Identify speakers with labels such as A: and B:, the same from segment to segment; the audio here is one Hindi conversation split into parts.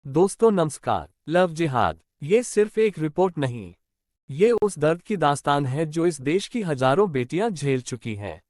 A: दोस्तों नमस्कार। लव जिहाद ये सिर्फ एक रिपोर्ट नहीं, ये उस दर्द की दास्तान है जो इस देश की हजारों बेटियां झेल चुकी हैं।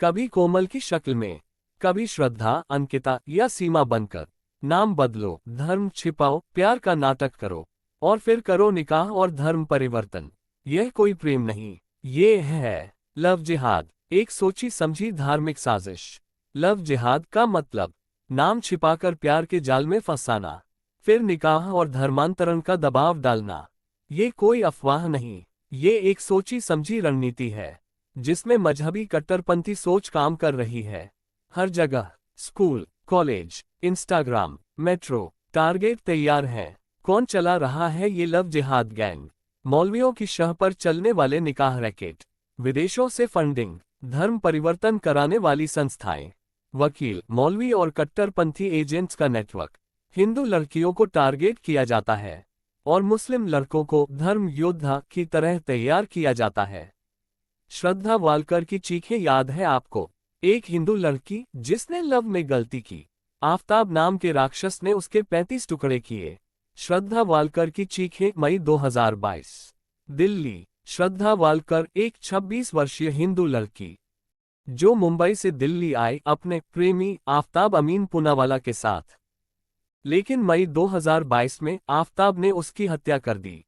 A: कभी कोमल की शक्ल में, कभी श्रद्धा, अंकिता या सीमा बनकर। नाम बदलो, धर्म छिपाओ, प्यार का नाटक करो और फिर करो निकाह और धर्म परिवर्तन। यह कोई प्रेम नहीं, ये है लव जिहाद, एक सोची समझी धार्मिक साजिश। लव जिहाद का मतलब नाम छिपाकर प्यार के जाल में फंसाना, फिर निकाह और धर्मांतरण का दबाव डालना। ये कोई अफवाह नहीं, ये एक सोची समझी रणनीति है जिसमें मजहबी कट्टरपंथी सोच काम कर रही है। हर जगह school, college, Instagram, metro, target तैयार हैं। कौन चला रहा है ये लव जिहाद गैंग? मौलवियों की शह पर चलने वाले निकाह रैकेट, विदेशों से फंडिंग, धर्म परिवर्तन कराने वाली संस्थाएं, वकील, मौलवी और कट्टरपंथी एजेंट्स का नेटवर्क। हिंदू लड़कियों को टारगेट किया जाता है और मुस्लिम लड़कों को धर्म योद्धा की तरह तैयार किया जाता है। श्रद्धा वालकर की चीखें याद है आपको? एक हिंदू लड़की जिसने लव में गलती की, आफताब नाम के राक्षस ने उसके 35 टुकड़े किए। श्रद्धा वालकर की चीखें, मई 2022, दिल्ली। श्रद्धा वालकर एक 26 वर्षीय हिंदू लड़की जो मुंबई से दिल्ली आई अपने प्रेमी आफताब अमीन पूनावाला के साथ, लेकिन मई 2022 में आफताब ने उसकी हत्या कर दी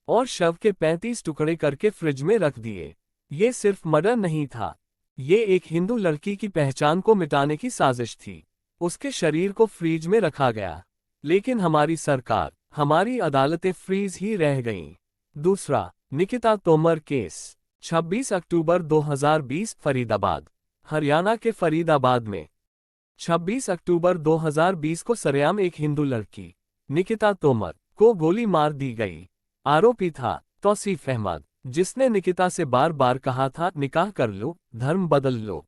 A: और शव के 35 टुकड़े करके फ्रिज में रख दिए। ये सिर्फ मर्डर नहीं था, ये एक हिंदू लड़की की पहचान को मिटाने की साजिश थी। उसके शरीर को फ्रीज में रखा गया, लेकिन हमारी सरकार, हमारी अदालतें फ्रीज ही रह गईं। दूसरा, निकिता तोमर केस, 26 अक्टूबर 2020, फरीदाबाद, हरियाणा के फरीदाबाद में 26 अक्टूबर 2020 को सरेआम एक हिंदू लड़की निकिता तोमर को गोली मार दी गई। आरोपी था तौसीफ अहमद, जिसने निकिता से बार बार कहा था निकाह कर लो, धर्म बदल लो।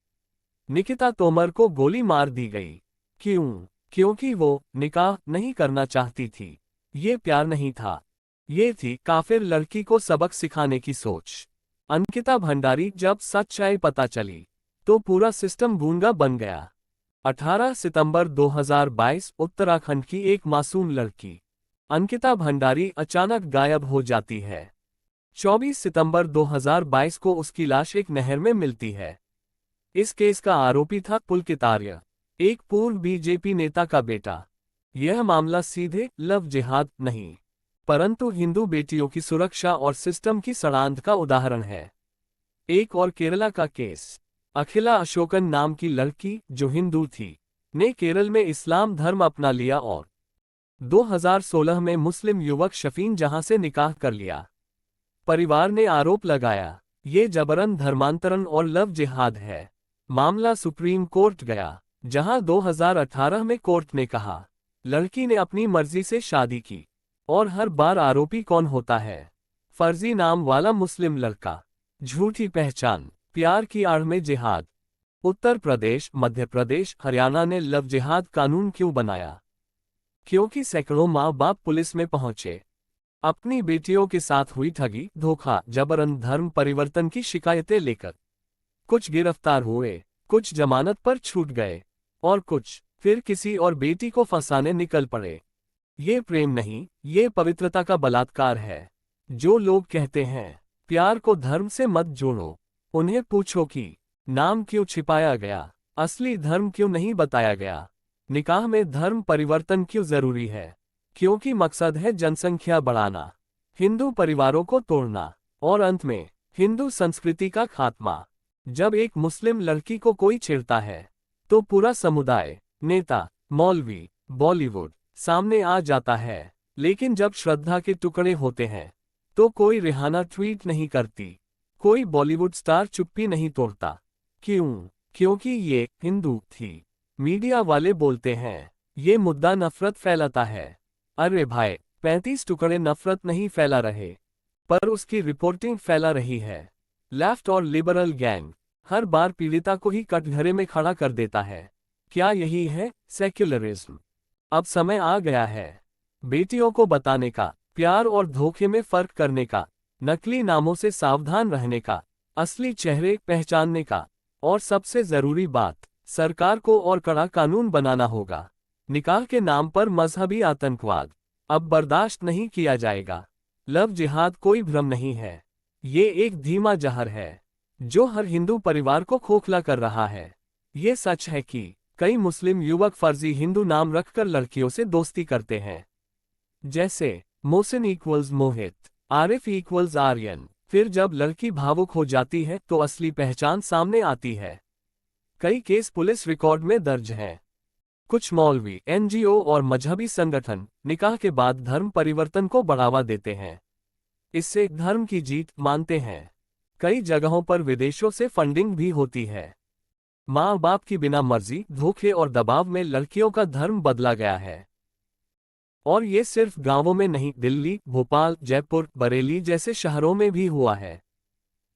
A: निकिता तोमर को गोली मार दी गई। क्यों? क्योंकि वो निकाह नहीं करना चाहती थी। ये प्यार नहीं था, ये थी काफिर लड़की को सबक सिखाने की सोच। अंकिता भंडारी, जब सच्चाई पता चली तो पूरा सिस्टम गूंगा बन गया। 18 सितंबर 2022, उत्तराखंड की एक मासूम लड़की अंकिता भंडारी अचानक गायब हो जाती है। 24 सितंबर 2022 को उसकी लाश एक नहर में मिलती है। इस केस का आरोपी था पुलकित आर्य, एक पूर्व बीजेपी नेता का बेटा। यह मामला सीधे लव जिहाद नहीं, परंतु हिंदू बेटियों की सुरक्षा और सिस्टम की सड़ांध का उदाहरण है। एक और केरला का केस, अखिला अशोकन नाम की लड़की जो हिंदू थी, ने केरल में इस्लाम धर्म अपना लिया और 2016 में मुस्लिम युवक शफीन जहां से निकाह कर लिया। परिवार ने आरोप लगाया ये जबरन धर्मांतरण और लव जिहाद है। मामला सुप्रीम कोर्ट गया, जहां 2018 में कोर्ट ने कहा लड़की ने अपनी मर्जी से शादी की। और हर बार आरोपी कौन होता है? फर्जी नाम वाला मुस्लिम लड़का, झूठी पहचान, प्यार की आड़ में जिहाद। उत्तर प्रदेश, मध्य प्रदेश, हरियाणा ने लव जिहाद कानून क्यों बनाया? क्योंकि सैकड़ों माँ बाप पुलिस में पहुंचे, अपनी बेटियों के साथ हुई ठगी, धोखा, जबरन धर्म परिवर्तन की शिकायतें लेकर। कुछ गिरफ्तार हुए, कुछ जमानत पर छूट गए और कुछ फिर किसी और बेटी को फंसाने निकल पड़े। ये प्रेम नहीं, ये पवित्रता का बलात्कार है। जो लोग कहते हैं प्यार को धर्म से मत जोड़ो, उन्हें पूछो कि नाम क्यों छिपाया गया, असली धर्म क्यों नहीं बताया गया, निकाह में धर्म परिवर्तन क्यों जरूरी है? क्योंकि मकसद है जनसंख्या बढ़ाना, हिंदू परिवारों को तोड़ना और अंत में हिंदू संस्कृति का खात्मा। जब एक मुस्लिम लड़की को कोई छेड़ता है तो पूरा समुदाय, नेता, मौलवी, बॉलीवुड सामने आ जाता है। लेकिन जब श्रद्धा के टुकड़े होते हैं तो कोई रिहाना ट्वीट नहीं करती, कोई बॉलीवुड स्टार चुप्पी नहीं तोड़ता। क्यों? क्योंकि ये हिंदू थी। मीडिया वाले बोलते हैं ये मुद्दा नफरत फैलाता है। अरे भाई, 35 टुकड़े नफरत नहीं फैला रहे, पर उसकी रिपोर्टिंग फैला रही है। लेफ्ट और लिबरल गैंग हर बार पीड़िता को ही कटघरे में खड़ा कर देता है। क्या यही है सेक्युलरिज्म? अब समय आ गया है बेटियों को बताने का, प्यार और धोखे में फर्क करने का, नकली नामों से सावधान रहने का, असली चेहरे पहचानने का, और सबसे जरूरी बात, सरकार को और कड़ा कानून बनाना होगा। निकाह के नाम पर मजहबी आतंकवाद अब बर्दाश्त नहीं किया जाएगा। लव जिहाद कोई भ्रम नहीं है, ये एक धीमा जहर है जो हर हिंदू परिवार को खोखला कर रहा है। ये सच है कि कई मुस्लिम युवक फर्जी हिंदू नाम रखकर लड़कियों से दोस्ती करते हैं, जैसे मोहसिन इक्वल्स मोहित, आरिफ इक्वल्स आर्यन। फिर जब लड़की भावुक हो जाती है तो असली पहचान सामने आती है। कई केस पुलिस रिकॉर्ड में दर्ज हैं। कुछ मौलवी, एनजीओ और मजहबी संगठन निकाह के बाद धर्म परिवर्तन को बढ़ावा देते हैं, इससे धर्म की जीत मानते हैं। कई जगहों पर विदेशों से फंडिंग भी होती है। माँ बाप की बिना मर्जी, धोखे और दबाव में लड़कियों का धर्म बदला गया है। और ये सिर्फ गांवों में नहीं, दिल्ली, भोपाल, जयपुर, बरेली जैसे शहरों में भी हुआ है।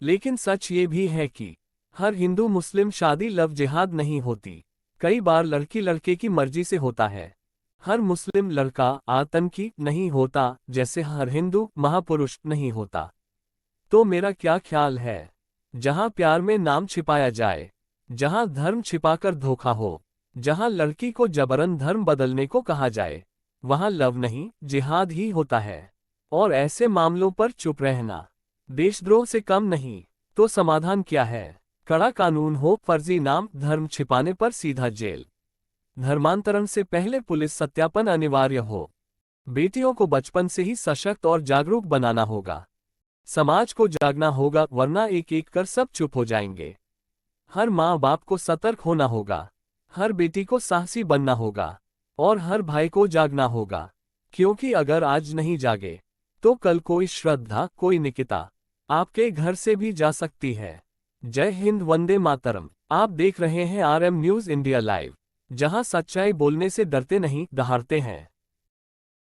A: लेकिन सच ये भी है कि हर हिंदू मुस्लिम शादी लव जिहाद नहीं होती। कई बार लड़की लड़के की मर्जी से होता है। हर मुस्लिम लड़का आतंकी नहीं होता, जैसे हर हिंदू महापुरुष नहीं होता। तो मेरा क्या ख्याल है, जहां प्यार में नाम छिपाया जाए, जहां धर्म छिपाकर धोखा हो, जहां लड़की को जबरन धर्म बदलने को कहा जाए, वहां लव नहीं जिहाद ही होता है। और ऐसे मामलों पर चुप रहना देशद्रोह से कम नहीं। तो समाधान क्या है? कड़ा कानून हो, फर्जी नाम, धर्म छिपाने पर सीधा जेल। धर्मांतरण से पहले पुलिस सत्यापन अनिवार्य हो। बेटियों को बचपन से ही सशक्त और जागरूक बनाना होगा। समाज को जागना होगा, वरना एक एक कर सब चुप हो जाएंगे। हर माँ बाप को सतर्क होना होगा, हर बेटी को साहसी बनना होगा और हर भाई को जागना होगा। क्योंकि अगर आज नहीं जागे तो कल कोई श्रद्धा, कोई निकिता आपके घर से भी जा सकती है। जय हिंद, वंदे मातरम। आप देख रहे हैं RM न्यूज़ इंडिया लाइव, जहां सच्चाई बोलने से डरते नहीं, दहाड़ते हैं।